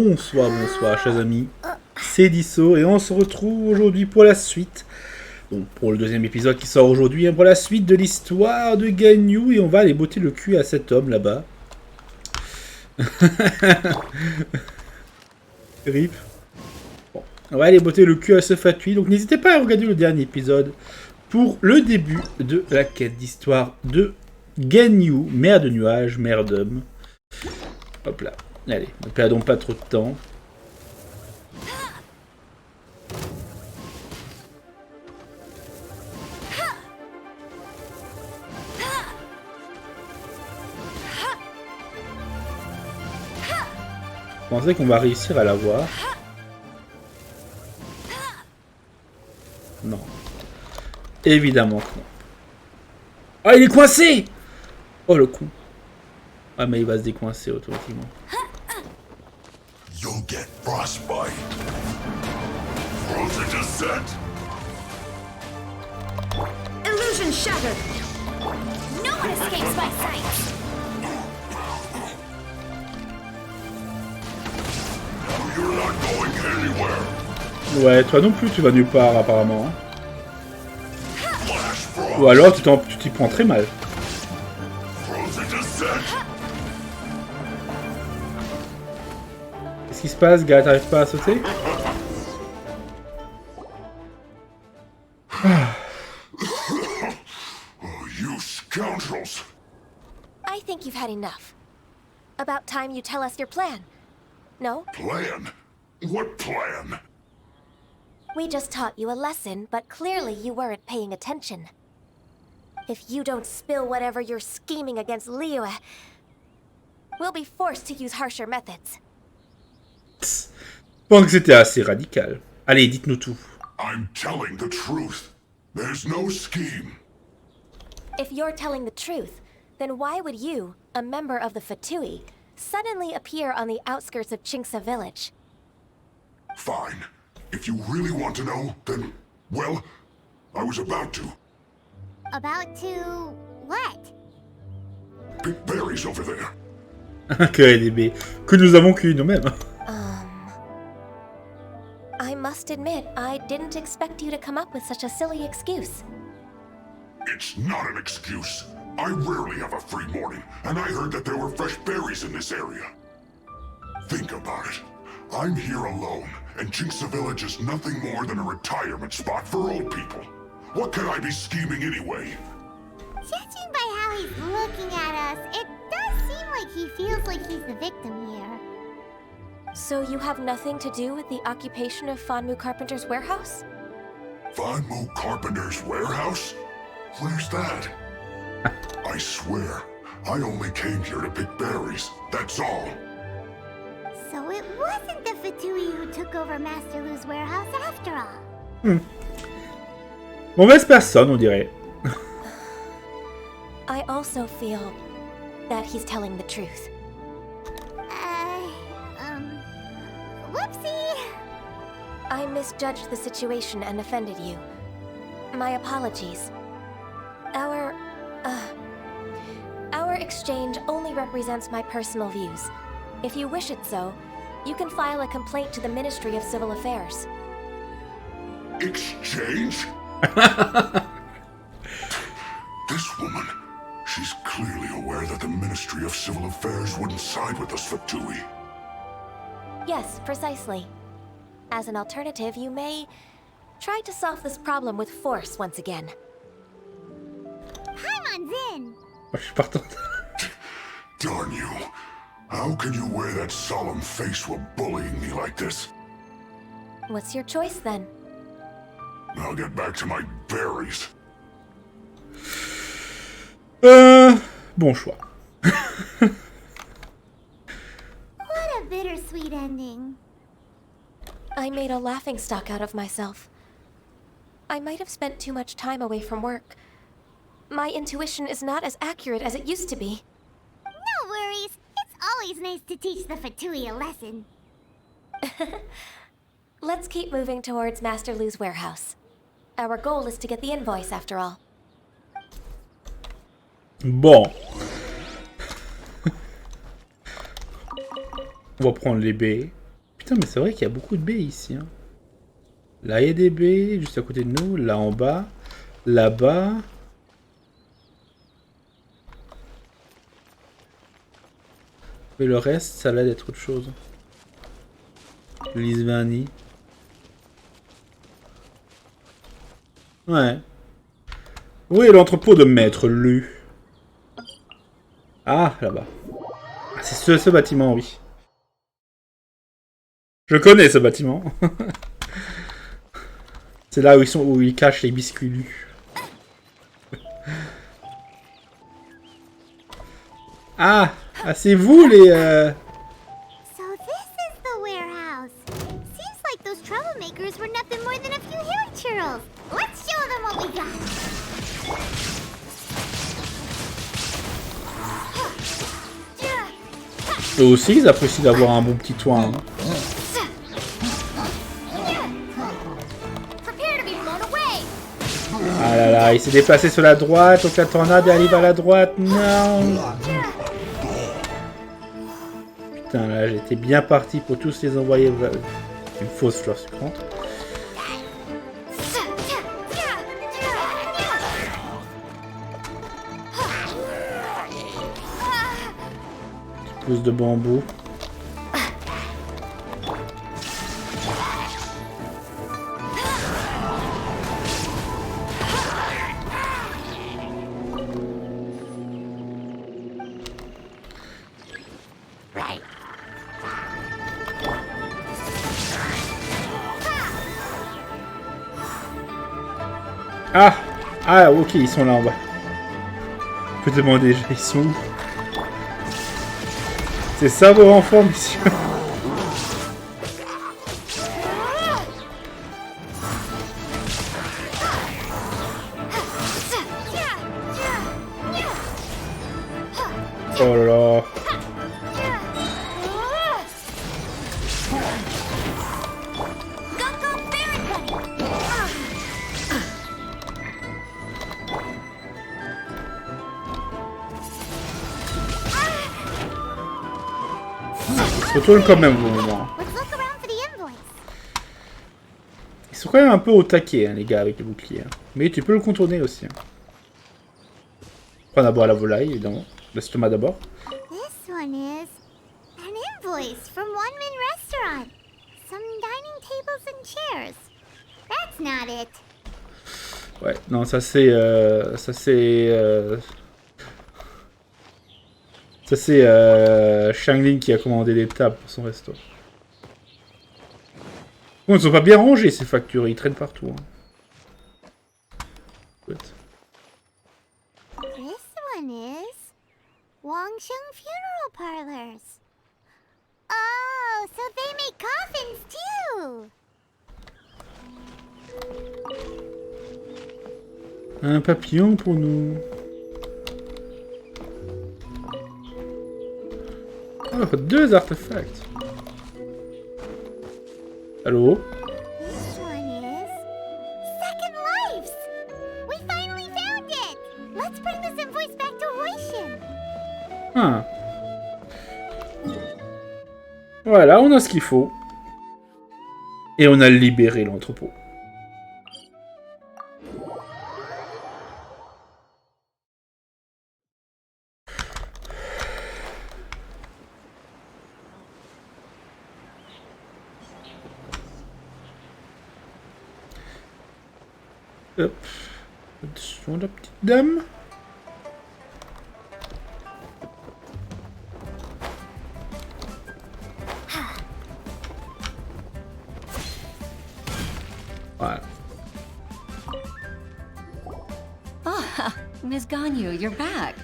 Bonsoir, bonsoir, chers amis. C'est Deaso et on se retrouve aujourd'hui pour la suite. Donc pour le deuxième épisode qui sort aujourd'hui, pour la suite de l'histoire de Ganyu et on va aller botter le cul à cet homme là-bas. Rip. Bon, on va aller botter le cul à ce Fatui. Donc n'hésitez pas à regarder le dernier épisode pour le début de la quête d'histoire de Ganyu, mère de nuages, mère d'homme. Hop là. Allez, ne perdons pas trop de temps. Vous pensez qu'on va réussir à l'avoir? Non. Évidemment que non. Oh, il est coincé! Oh, le coup. Ah, mais il va se décoincer automatiquement. You'll get frostbite. Frozen descent. Illusion shattered. No one escapes my sight. You're not going anywhere. Ouais, toi non plus, tu vas nulle part apparemment. Flash frost. Ou alors tu t'y prends très mal. Frozen descent. Qu'est-ce qui se passe, gars? T'arrives pas à sauter? Oh, you scoundrels. I think you've had enough. About time you tell us your plan. No? Plan? What plan? We just taught you a lesson, but clearly you weren't paying attention. If you don't spill whatever you're scheming against Liyue, we'll be forced to use harsher methods. Je pense que c'était assez radical. Allez, dites-nous tout. I'm telling the truth. There's no scheme. If you're telling the truth, then why would you, a member of the Fatui, suddenly appear on the outskirts of Chinksa village? Fine. If you really want to know, then, well, I was about to. About to what? Pick berries over there. Que des baies que nous avons cueilli nous-mêmes. I must admit, I didn't expect you to come up with such a silly excuse. It's not an excuse. I rarely have a free morning, and I heard that there were fresh berries in this area. Think about it. I'm here alone, and Chinksa Village is nothing more than a retirement spot for old people. What could I be scheming anyway? Judging by how he's looking at us, it does seem like he feels like he's the victim here. So you have nothing to do with the occupation of Fanmu Carpenter's warehouse? Fanmu Carpenter's warehouse? Where's that? I swear, I only came here to pick berries, that's all. So it wasn't the Fatui who took over Master Lu's warehouse after all. Mauvaise personne, on dirait. I also feel that he's telling the truth. Whoopsie! I misjudged the situation and offended you. My apologies. Our exchange only represents my personal views. If you wish it so, you can file a complaint to the Ministry of Civil Affairs. Exchange? This woman, she's clearly aware that the Ministry of Civil Affairs wouldn't side with us, Fatui. Yes, precisely. As an alternative, you may try to solve this problem with force once again. Paimon's in! Je suis partant. Darn you. How can you wear that solemn face while bullying me like this? What's your choice then? I'll get back to my berries. Bon choix. What a bittersweet ending. I made a laughingstock out of myself. I might have spent too much time away from work. My intuition is not as accurate as it used to be. No worries. It's always nice to teach the Fatui a lesson. Let's keep moving towards Master Lu's warehouse. Our goal is to get the invoice, after all. Bon. On va prendre les baies. Putain, mais c'est vrai qu'il y a beaucoup de baies ici. Hein. Là, il y a des baies, juste à côté de nous. Là, en bas. Là-bas. Mais le reste, ça a l'air d'être autre chose. Lisvani. Ouais. Où est l'entrepôt de Maître Lu? Ah, là-bas. Ah, c'est ce bâtiment, oui. Je connais ce bâtiment. C'est là où ils cachent les biscuits Lu. Ah, c'est vous les... So this is the warehouse. Seems like those troublemakers were nothing more than a few hair churls. Let's show them what we got. Eux aussi, ils apprécient d'avoir un bon petit toit. Hein. Ah là là, il s'est déplacé sur la droite, donc la tornade arrive à la droite. Non. Putain, là, j'étais bien parti pour tous les envoyer une fausse fleur sucrante. Pousse de bambou. Ah, ok, ils sont là en bas. Je peux demander déjà, ils sont où? C'est ça vos enfants, monsieur? Oh là là. Je retourne quand même au moment. Ils sont quand même un peu au taquet, hein, les gars, avec le bouclier. Hein. Mais tu peux le contourner aussi. Hein. Prends d'abord la volaille, évidemment. L'estomac d'abord. This one is an invoice from One Man Restaurant. Some dining tables and chairs. That's not it. Ouais, non, ça c'est... Ça c'est Shangling qui a commandé des tables pour son resto. Bon, ils sont pas bien rangés ces factures, ils traînent partout. Hein. Écoute. This one is Wangsheng Funeral Parlors. Oh, so they make coffins too. Un papillon pour nous. Oh, 2 artefacts. Allô? This one is Second Lives. We finally found it. Let's bring this invoice back to Hoishin. Ah. Voilà, on a ce qu'il faut. Et on a libéré l'entrepôt. Hop. Attention la petite dame. Voilà. Ah, Miss Ganyu, you're back.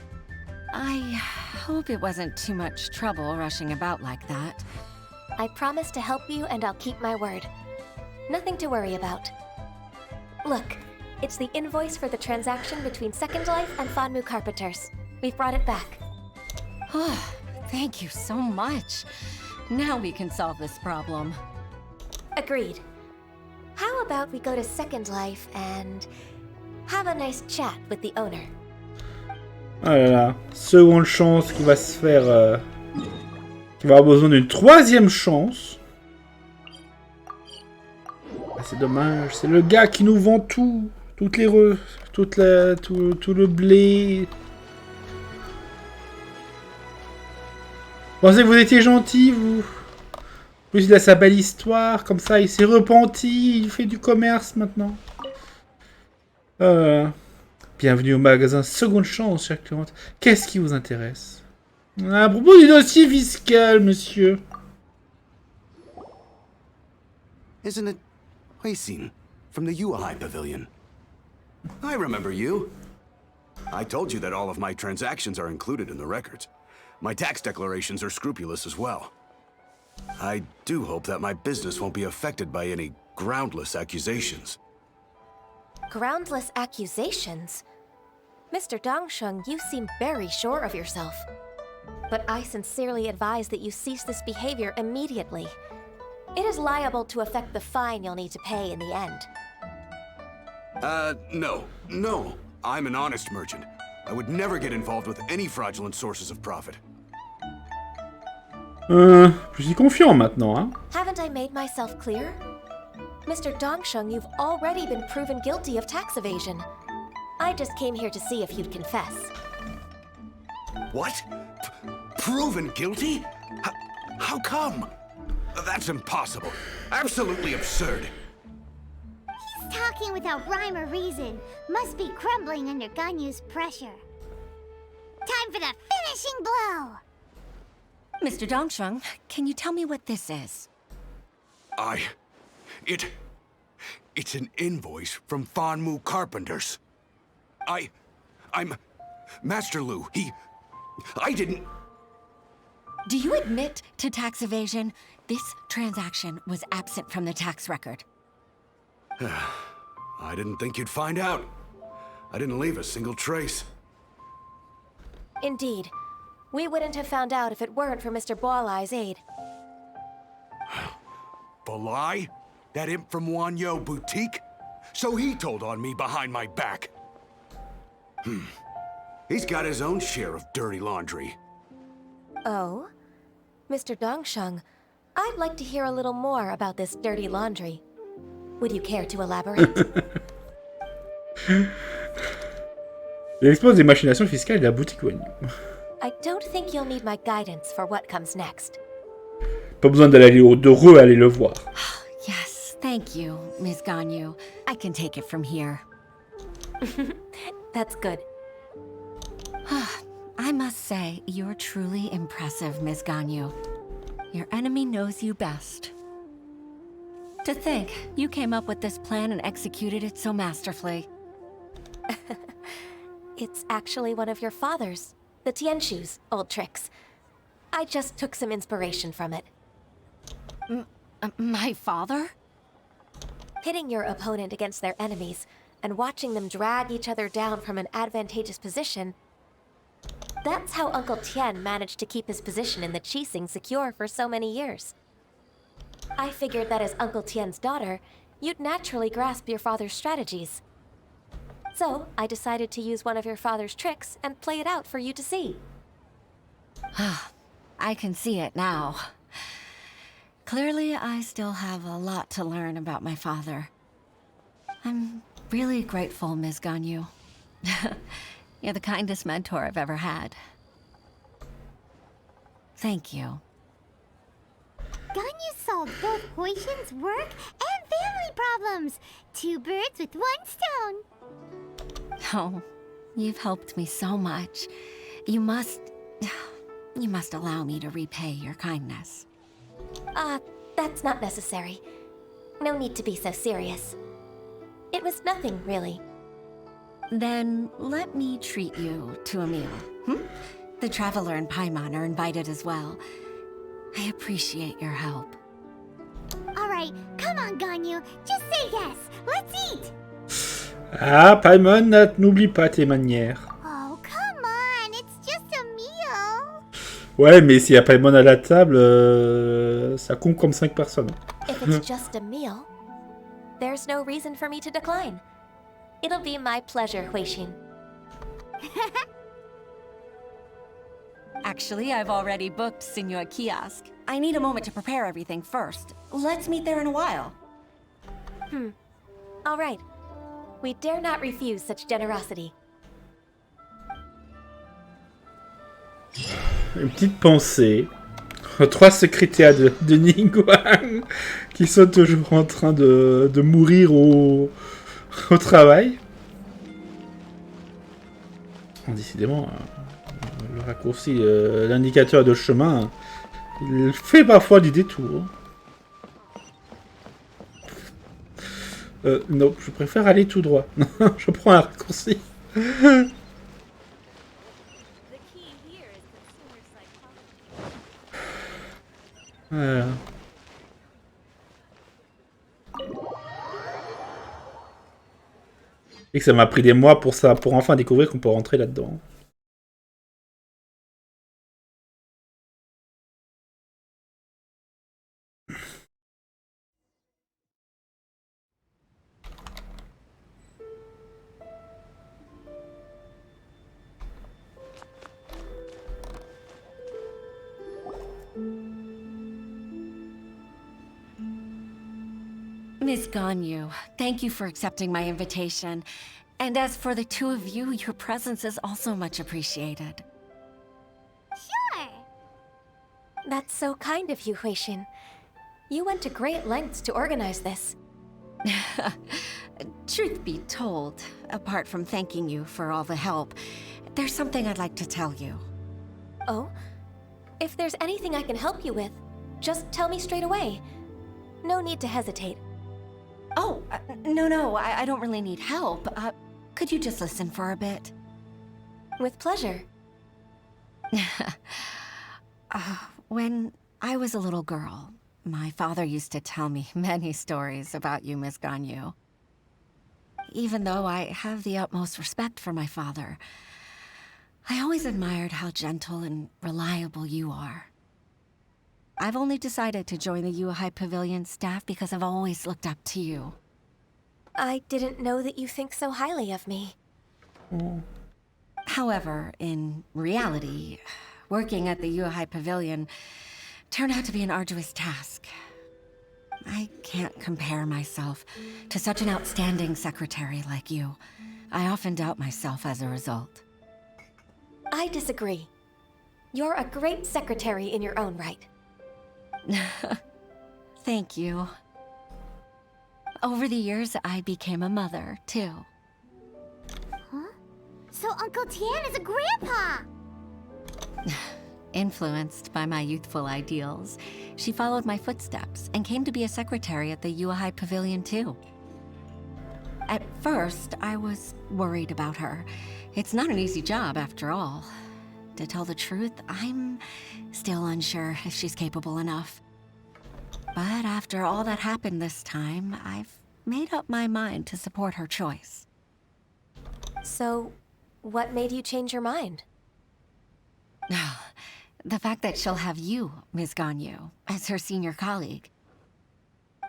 I hope it wasn't too much trouble rushing about like that. I promise to help you and I'll keep my word. Nothing to worry about. Look, it's the invoice for the transaction between Second Life and Fanmu Carpenters. We've brought it back. Oh, thank you so much. Now we can solve this problem. Agreed. How about we go to Second Life and have a nice chat with the owner? Ah là là, seconde chance qui va se faire... qui va avoir besoin d'une troisième chance. Ah, c'est dommage. C'est le gars qui nous vend tout. Tout le blé. Vous pensez que vous étiez gentil, vous? En plus, il a sa belle histoire. Comme ça, il s'est repenti. Il fait du commerce, maintenant. Bienvenue au magasin Seconde Chance, chère cliente. Qu'est-ce qui vous intéresse? À propos du dossier fiscal, monsieur. Isn't it Huixin from the Yuehai Pavilion? I remember you. I told you that all of my transactions are included in the records. My tax declarations are scrupulous as well. I do hope that my business won't be affected by any groundless accusations. Groundless accusations? Mr. Dongsheng, you seem very sure of yourself. But I sincerely advise that you cease this behavior immediately. It is liable to affect the fine you'll need to pay in the end. No. I'm an honest merchant. I would never get involved with any fraudulent sources of profit. Je suis confiant maintenant, hein. Haven't I made myself clear? Mr. Dongsheng, you've already been proven guilty of tax evasion. I just came here to see if you'd confess. What? Proven guilty? How come? That's impossible. Absolutely absurd. He's talking without rhyme or reason. Must be crumbling under Ganyu's pressure. Time for the finishing blow! Mr. Dongsheng, can you tell me what this is? It's an invoice from Fanmu Carpenters. I'm Master Lu. I didn't... Do you admit to tax evasion? This transaction was absent from the tax record. I didn't think you'd find out. I didn't leave a single trace. Indeed. We wouldn't have found out if it weren't for Mr. Boalai's aid. Balai? That imp from Wanyo Boutique? So he told on me behind my back. He's got his own share of dirty laundry. Oh? Mr. Dongsheng, I'd like to hear a little more about this dirty laundry. Would you care to elaborate? Il expose des machinations fiscales de la boutique Ganyu. I don't think you'll need my guidance for what comes next. Pas besoin d'aller aller le voir. Yes, thank you, Ms. Ganyu. I can take it from here. That's good. I must say, you're truly impressive, Ms. Ganyu. Your enemy knows you best. To think, you came up with this plan and executed it so masterfully. It's actually one of your father's, the Tianshu's, old tricks. I just took some inspiration from it. My father? Pitting your opponent against their enemies and watching them drag each other down from an advantageous position. That's how Uncle Tian managed to keep his position in the Qixing secure for so many years. I figured that as Uncle Tian's daughter, you'd naturally grasp your father's strategies. So, I decided to use one of your father's tricks and play it out for you to see. I can see it now. Clearly, I still have a lot to learn about my father. I'm really grateful, Ms. Ganyu. You're the kindest mentor I've ever had. Thank you. Ganyu solved both Huixin's work and family problems. 2 birds with 1 stone. Oh, you've helped me so much. You must allow me to repay your kindness. That's not necessary. No need to be so serious. It was nothing, really. Then let me treat you to a meal. The Traveler and Paimon are invited as well. I appreciate your help. Alright, come on, Ganyu. Just say yes. Let's eat. Ah, Paimon, n'oublie pas tes manières. Oh, come on. It's just a meal. Ouais, mais s'il y a Paimon à la table, ça compte comme 5 personnes. If it's just a meal, there's no reason for me to decline. It'll be my pleasure, Huixin. Actually, I've already booked Senor Kiosk. I need a moment to prepare everything first. Let's meet there in a while. All right. We dare not refuse such generosity. Une petite pensée aux 3 secrétaires de Ningguang qui sont toujours en train de mourir au travail. Décidément, le raccourci, l'indicateur de chemin, il fait parfois du détour. Non, je préfère aller tout droit. Je prends un raccourci. Voilà. Et que ça m'a pris des mois pour ça, pour enfin découvrir qu'on peut rentrer là-dedans. Miss Ganyu, thank you for accepting my invitation. And as for the 2 of you, your presence is also much appreciated. Sure. That's so kind of you, Huixin. You went to great lengths to organize this. Truth be told, apart from thanking you for all the help, there's something I'd like to tell you. Oh? If there's anything I can help you with, just tell me straight away. No need to hesitate. Oh, no, I don't really need help. Could you just listen for a bit? With pleasure. When I was a little girl, my father used to tell me many stories about you, Miss Ganyu. Even though I have the utmost respect for my father, I always admired how gentle and reliable you are. I've only decided to join the Yuehai Pavilion staff because I've always looked up to you. I didn't know that you think so highly of me. However, in reality, working at the Yuehai Pavilion turned out to be an arduous task. I can't compare myself to such an outstanding secretary like you. I often doubt myself as a result. I disagree. You're a great secretary in your own right. Thank you. Over the years, I became a mother, too. Huh? So Uncle Tian is a grandpa! Influenced by my youthful ideals, she followed my footsteps and came to be a secretary at the Yuehai Pavilion, too. At first, I was worried about her. It's not an easy job, after all. To tell the truth, I'm still unsure if she's capable enough. But after all that happened this time, I've made up my mind to support her choice. So, what made you change your mind? The fact that she'll have you, Ms. Ganyu, as her senior colleague.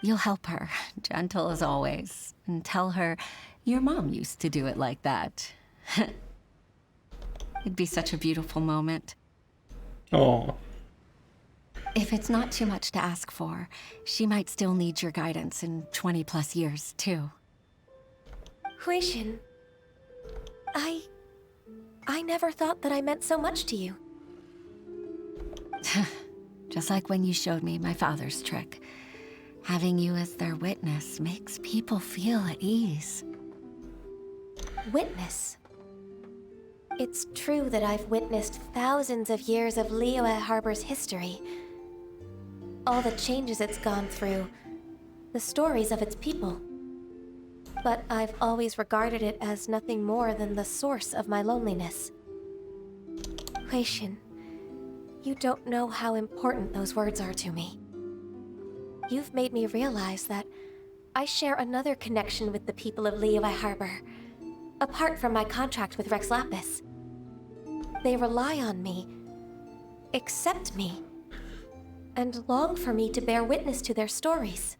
You'll help her, gentle as always, and tell her your mom used to do it like that. It'd be such a beautiful moment. Oh. If it's not too much to ask for, she might still need your guidance in 20+ years, too. Huixin, I never thought that I meant so much to you. Just like when you showed me my father's trick. Having you as their witness makes people feel at ease. Witness? It's true that I've witnessed thousands of years of Liyue Harbor's history. All the changes it's gone through, the stories of its people. But I've always regarded it as nothing more than the source of my loneliness. Huixin, you don't know how important those words are to me. You've made me realize that I share another connection with the people of Liyue Harbor, apart from my contract with Rex Lapis. They rely on me, accept me, and long for me to bear witness to their stories.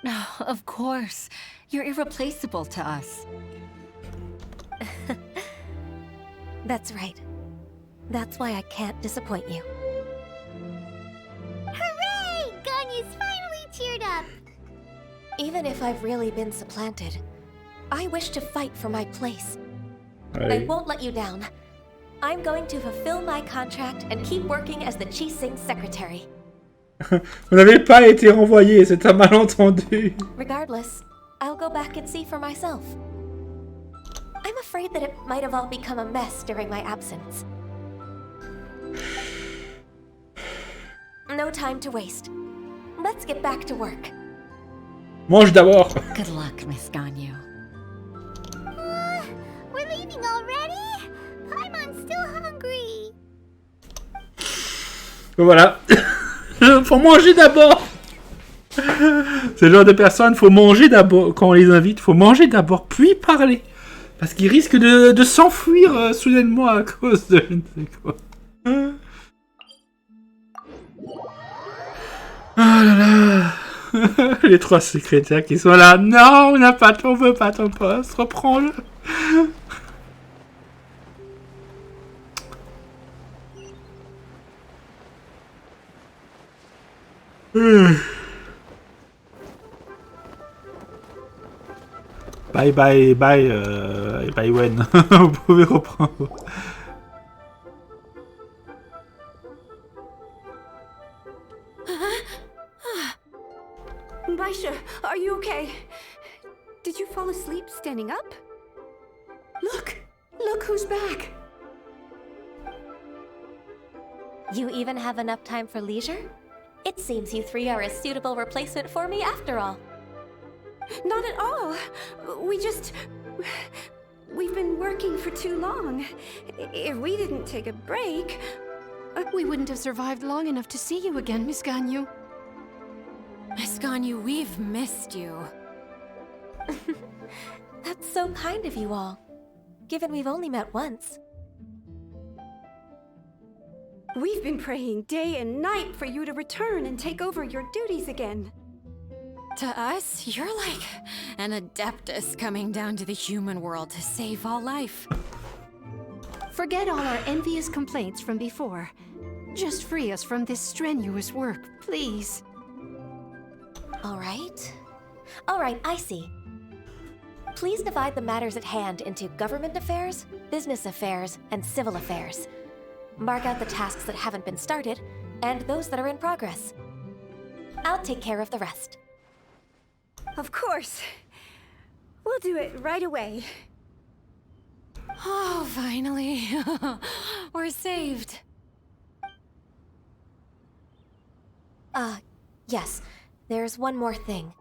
Oh, of course. You're irreplaceable to us. That's right. That's why I can't disappoint you. Hooray! Ganyu's finally cheered up! Even if I've really been supplanted, I wish to fight for my place. Ouais. I won't let you down. I'm going to fulfill my contract and keep working as the Qixing secretary. Vous n'avez pas été renvoyé, c'est un malentendu. Regardless, I'll go back and see for myself. I'm afraid that it might have all become a mess during my absence. No time to waste. Let's get back to work. Mange d'abord. Good luck, Miss Ganyu. We're leaving already? I'm still hungry. Voilà. Faut manger d'abord. C'est le genre de personne, faut manger d'abord. Quand on les invite, faut manger d'abord, puis parler. Parce qu'ils risquent de s'enfuir soudainement à cause de je ne sais quoi. Ah là là. Les 3 secrétaires qui sont là. Non, on veut pas ton poste, reprends-le. Bye bye Wen. Vous pouvez reprendre. Baisha, are you okay? Did you fall asleep standing up? Look who's back. You even have enough time for leisure? It seems you 3 are a suitable replacement for me after all. Not at all. We've been working for too long. If we didn't take a break... We wouldn't have survived long enough to see you again, Miss Ganyu. Miss Ganyu, we've missed you. That's so kind of you all, given we've only met once. We've been praying day and night for you to return and take over your duties again. To us, you're like an adeptus coming down to the human world to save all life. Forget all our envious complaints from before. Just free us from this strenuous work, please. All right, I see. Please divide the matters at hand into government affairs, business affairs, and civil affairs. Mark out the tasks that haven't been started, and those that are in progress. I'll take care of the rest. Of course. We'll do it right away. Oh, finally. We're saved. Yes. There's one more thing.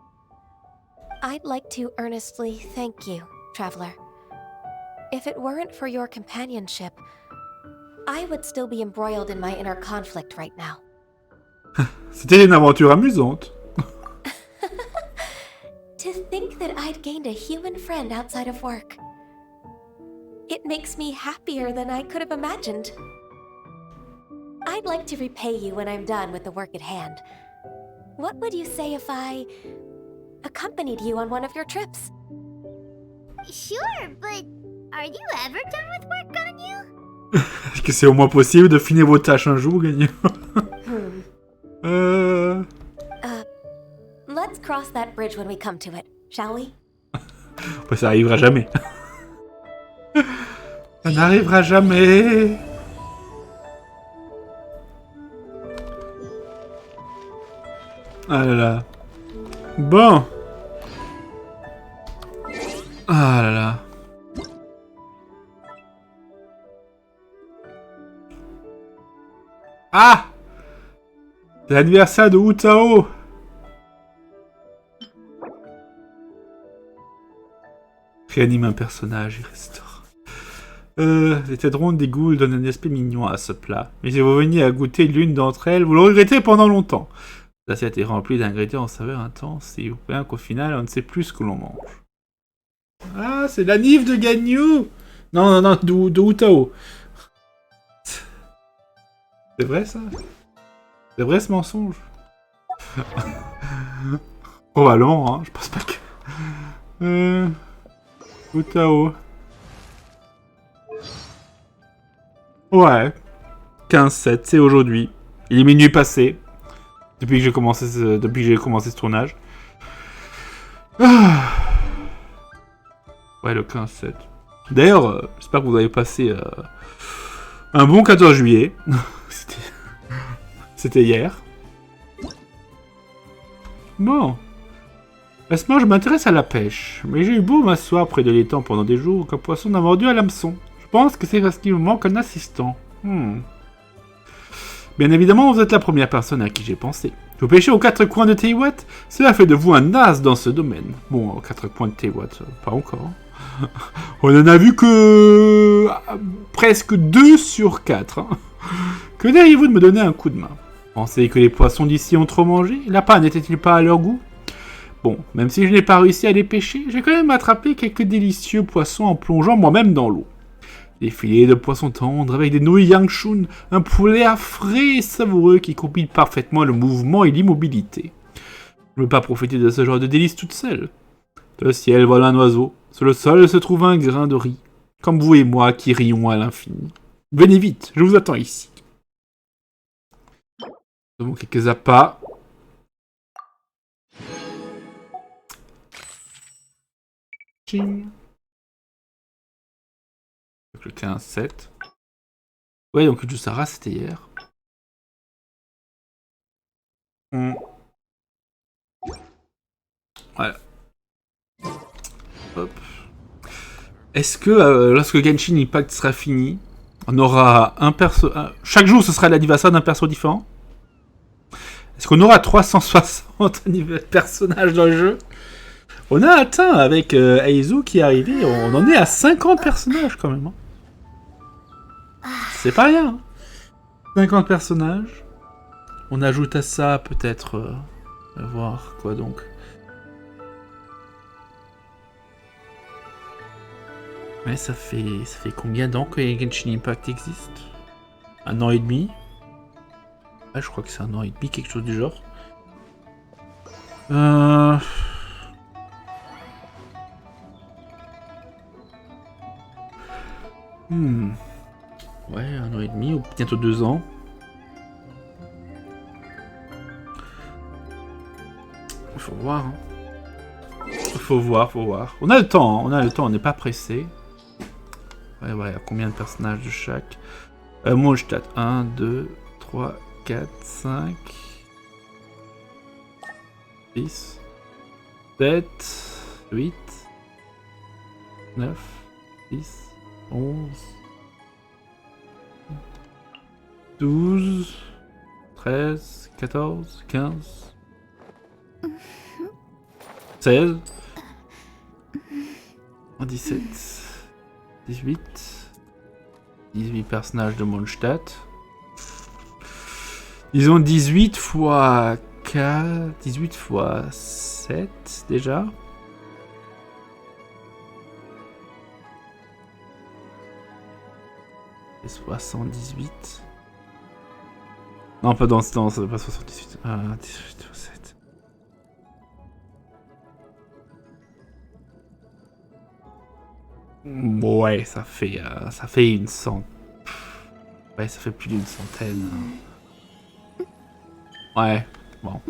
I'd like to earnestly thank you, Traveler. If it weren't for your companionship, I would still be embroiled in my inner conflict right now. C'était une aventure amusante. To think that I'd gained a human friend outside of work. It makes me happier than I could have imagined. I'd like to repay you when I'm done with the work at hand. What would you say if I accompanied you on one of your trips? Sure, but are you ever done with work, Ganyu? Est-ce que c'est au moins possible de finir vos tâches un jour, Ganyu? Let's cross that bridge when we come to it, shall we? Ouais, ça arrivera jamais. Ça n'arrivera jamais. Ah là là. Bon. Ah là là. Ah! C'est l'anniversaire de Utao. Réanime un personnage, il restaure. Les têtes rondes des ghouls donnent un aspect mignon à ce plat. Mais si vous veniez à goûter l'une d'entre elles, vous le regrettez pendant longtemps. L'assiette est remplie d'ingrédients en saveur intense, et vous bien qu'au final, on ne sait plus ce que l'on mange. Ah, c'est la nif de Ganyu! Non, de Utao. C'est vrai, ça? C'est vrai, ce mensonge? Probablement, hein, je pense pas que... Utao. Ouais. 15-7, c'est aujourd'hui. Il est minuit passé. Depuis que j'ai commencé ce tournage. Ah. Ouais, le 15-7. D'ailleurs, j'espère que vous avez passé un bon 14 juillet. C'était hier. Bon. Récemment, je m'intéresse à la pêche. Mais j'ai eu beau m'asseoir près de l'étang pendant des jours qu'un poisson m'a mordu à l'hameçon. Je pense que c'est parce qu'il me manque un assistant. Bien évidemment, vous êtes la première personne à qui j'ai pensé. Vous pêchez aux 4 coins de Teiwat? Cela fait de vous un as dans ce domaine. Bon, aux 4 coins de Teiwat, pas encore. On en a vu que... presque 2 sur 4. Hein. Que diriez-vous de me donner un coup de main? Pensez que les poissons d'ici ont trop mangé? La panne n'était-il pas à leur goût? Bon, même si je n'ai pas réussi à les pêcher, j'ai quand même attrapé quelques délicieux poissons en plongeant moi-même dans l'eau. Des filets de poissons tendres avec des nouilles yangshun, un poulet frais et savoureux qui combine parfaitement le mouvement et l'immobilité. Je ne veux pas profiter de ce genre de délices toute seule. Le ciel vole un oiseau, sur le sol se trouve un grain de riz, comme vous et moi qui rions à l'infini. Venez vite, je vous attends ici. Nous avons quelques appâts. Ching. Le 15-7. Ouais, donc Jusara, c'était hier. Voilà. Hop. Est-ce que lorsque Genshin Impact sera fini, on aura un perso... chaque jour, ce sera l'anniversaire d'un perso différent? Est-ce qu'on aura 360 personnages dans le jeu? On a atteint, avec Aizu qui est arrivé, on en est à 50 personnages quand même. Hein. C'est pas rien. 50 personnages. On ajoute à ça peut-être... à voir quoi donc. Ouais, ça fait combien d'ans que Genshin Impact existe? 1 an et demi? Ouais, je crois que c'est 1 an et demi, quelque chose du genre. Ouais, 1 an et demi, ou bientôt 2 ans. Faut voir, hein. Faut voir. On a le temps, on n'est pas pressé. Ouais, combien de personnages de chaque? Moi, je tâte 1, 2, 3, 4, 5, 6, 7, 8, 9, 10, 11, 12, 13, 14, 15, 16, 17, 18 personnages de Mondstadt. Disons 18 fois 4, 18 fois 7 déjà. Et 78. Non, pas dans ce temps, ça va pas 78. 18 fois 7. Ouais, ça fait une centaine. Ouais, ça fait plus d'une centaine. Ouais, bon.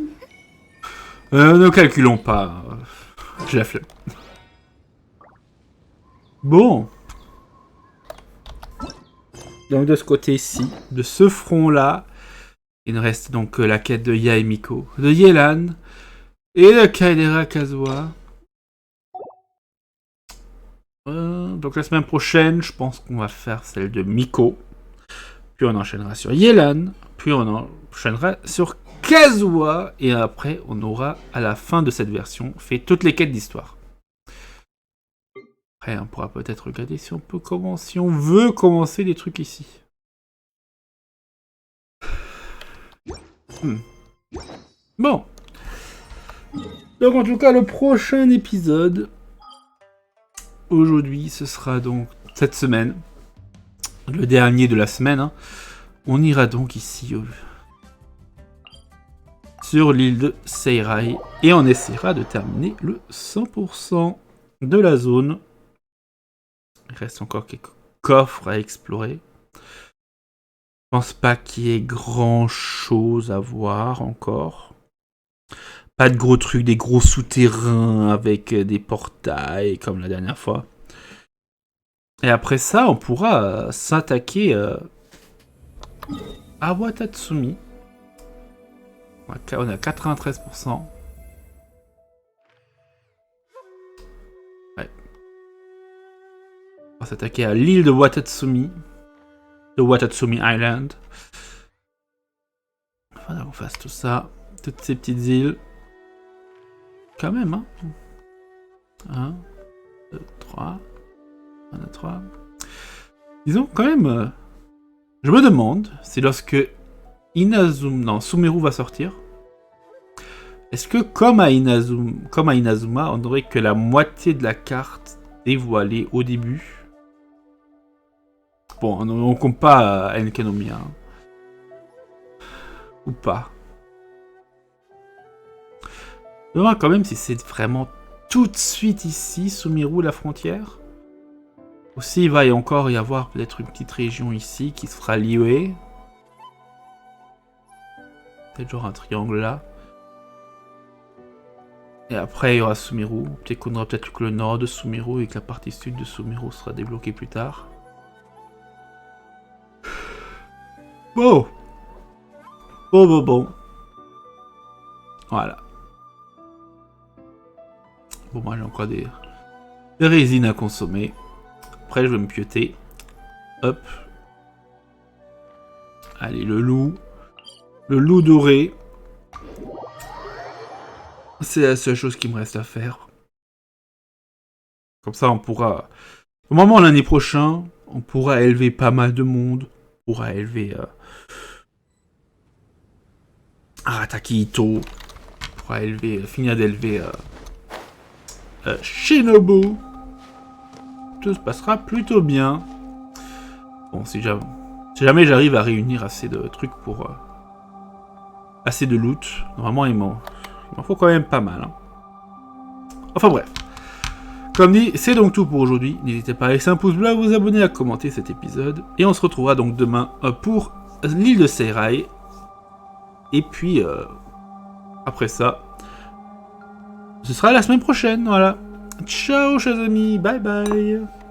Ne calculons pas. J'ai la flemme. Bon. Donc de ce côté-ci, de ce front-là, il ne reste donc que la quête de Ya et Miko, de Yelan et de Kaedera Kazuha. Donc la semaine prochaine, je pense qu'on va faire celle de Miko. Puis on enchaînera sur Yelan. Puis on enchaînera sur Kazuha. Et après, on aura, à la fin de cette version, fait toutes les quêtes d'histoire. Après, on pourra peut-être regarder si on peut commencer, si on veut commencer des trucs ici. Bon. Donc en tout cas, le prochain épisode... Aujourd'hui, ce sera donc cette semaine, le dernier de la semaine. Hein. On ira donc ici sur l'île de Seirai et on essaiera de terminer le 100% de la zone. Il reste encore quelques coffres à explorer. Je pense pas qu'il y ait grand chose à voir encore. Pas de gros trucs, des gros souterrains avec des portails comme la dernière fois. Et après ça, on pourra s'attaquer à Watatsumi. On a 93%. Ouais. On va s'attaquer à l'île de Watatsumi. De Watatsumi Island. Voilà, on fasse tout ça. Toutes ces petites îles. Quand même, hein. 1, 2, 3. 1, 2, 3. Disons, quand même... je me demande, c'est lorsque Sumeru va sortir. Est-ce que, comme à Inazuma, on aurait que la moitié de la carte dévoilée au début? Bon, on ne compte pas à Enkanomiya. Hein. Ou pas. Je me demande quand même si c'est vraiment tout de suite ici, Sumeru, la frontière. Aussi, il va encore y avoir peut-être une petite région ici qui se fera lier. Peut-être genre un triangle là. Et après, il y aura Sumeru. Peut-être qu'on aura peut-être que le nord de Sumeru et que la partie sud de Sumeru sera débloquée plus tard. Bon. Bon. Voilà. Bon, moi j'ai encore des résines à consommer. Après, je vais me pioter. Hop. Allez, le loup. Le loup doré. C'est la seule chose qui me reste à faire. Comme ça, on pourra... Au moment l'année prochaine, on pourra élever pas mal de monde. On pourra élever... Arataki Ito. On pourra élever... finir d'élever... Shinobu. Tout se passera plutôt bien. Bon, si jamais j'arrive à réunir assez de trucs pour... assez de loot. Normalement, il m'en faut quand même pas mal. Hein. Enfin bref. Comme dit, c'est donc tout pour aujourd'hui. N'hésitez pas à laisser un pouce bleu, à vous abonner, à commenter cet épisode. Et on se retrouvera donc demain pour l'île de Seirai. Et puis, après ça, ce sera la semaine prochaine. Voilà. Ciao, chers amis. Bye bye.